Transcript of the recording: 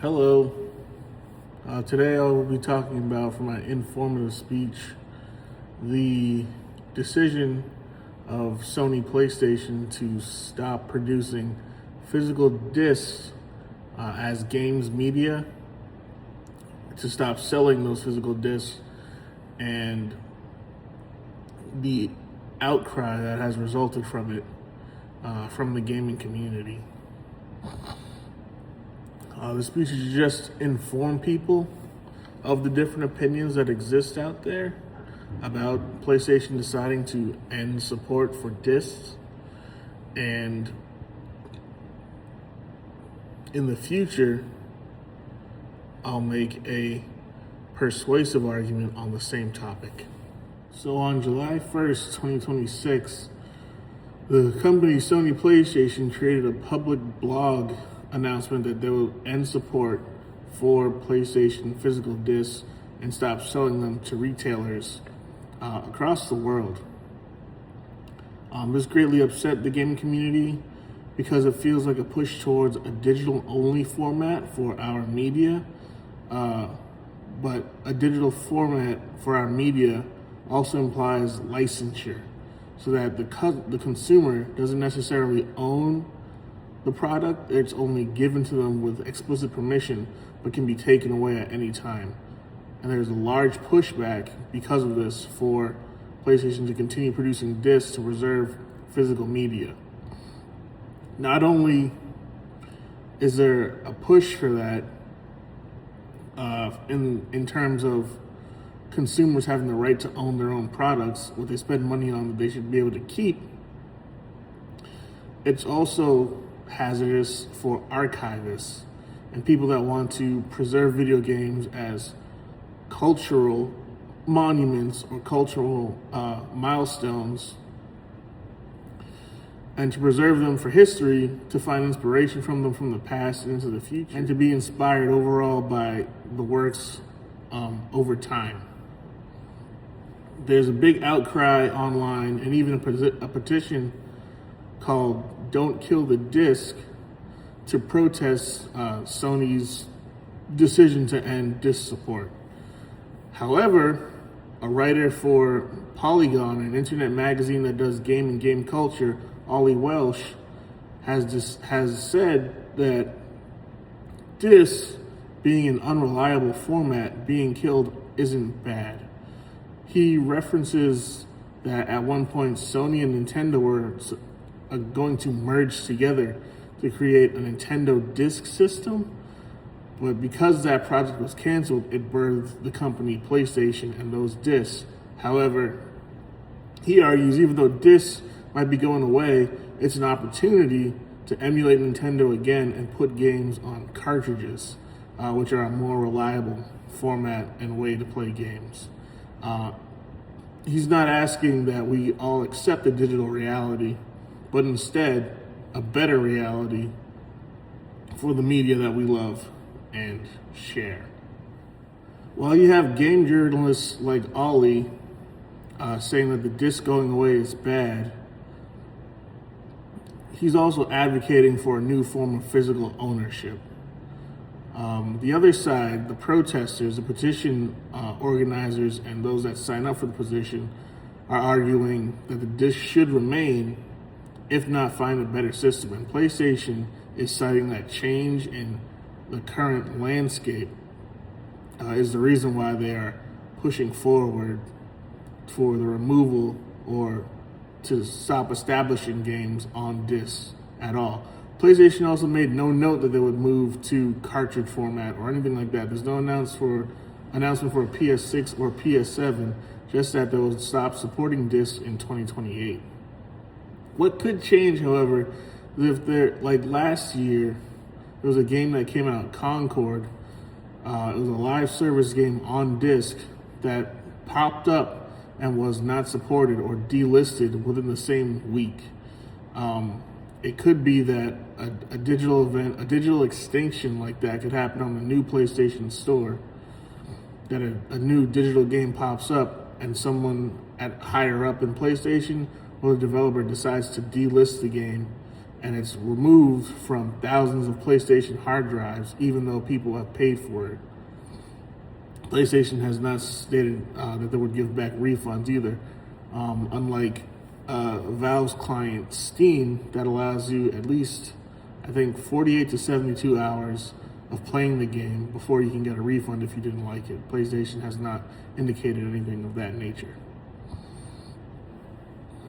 Hello. Today I will be talking about, for my informative speech, the decision of Sony PlayStation to stop producing physical discs as games media, to stop selling those physical discs, and the outcry that has resulted from it from the gaming community. The speech is just inform people of the different opinions that exist out there about PlayStation deciding to end support for discs, and in the future, I'll make a persuasive argument on the same topic. So on July 1st, 2026, the company Sony PlayStation created a public blog announcement that they will end support for PlayStation physical discs and stop selling them to retailers across the world. This greatly upset the gaming community because it feels like a push towards a digital-only format for our media, but a digital format for our media also implies licensure, so that the consumer doesn't necessarily own the product. It's only given to them with explicit permission, but can be taken away at any time. And there's a large pushback because of this for PlayStation to continue producing discs to preserve physical media. Not only is there a push for that in terms of consumers having the right to own their own products, what they spend money on that they should be able to keep, it's also hazardous for archivists and people that want to preserve video games as cultural monuments or cultural milestones, and to preserve them for history, to find inspiration from them from the past and into the future, and to be inspired overall by the works over time. There's a big outcry online and even a petition called "Don't Kill the Disc" to protest Sony's decision to end disc support. However, a writer for Polygon, an internet magazine that does game and game culture, Ollie Welsh, has said that disc being an unreliable format, being killed, isn't bad. He references that at one point Sony and Nintendo were going to merge together to create a Nintendo Disk System, but because that project was canceled, it birthed the company PlayStation and those discs. However, he argues even though discs might be going away, it's an opportunity to emulate Nintendo again and put games on cartridges, which are a more reliable format and way to play games. He's not asking that we all accept the digital reality, but instead a better reality for the media that we love and share. While you have game journalists like Ollie saying that the disc going away is bad, he's also advocating for a new form of physical ownership. The other side, the protesters, the petition organizers, and those that sign up for the petition are arguing that the disc should remain, if not find a better system. And PlayStation is citing that change in the current landscape is the reason why they are pushing forward for the removal or to stop establishing games on discs at all. PlayStation also made no note that they would move to cartridge format or anything like that. There's no announcement for a PS6 or PS7, just that they will stop supporting discs in 2028. What could change, however, is if like last year, there was a game that came out, Concord. It was a live service game on disc that popped up and was not supported or delisted within the same week. It could be that a digital event, a digital extinction like that could happen on the new PlayStation Store, that a new digital game pops up and someone at higher up in PlayStation or the developer decides to delist the game and it's removed from thousands of PlayStation hard drives, even though people have paid for it. PlayStation has not stated that they would give back refunds either, unlike Valve's client Steam that allows you at least, I think, 48 to 72 hours of playing the game before you can get a refund if you didn't like it. PlayStation has not indicated anything of that nature.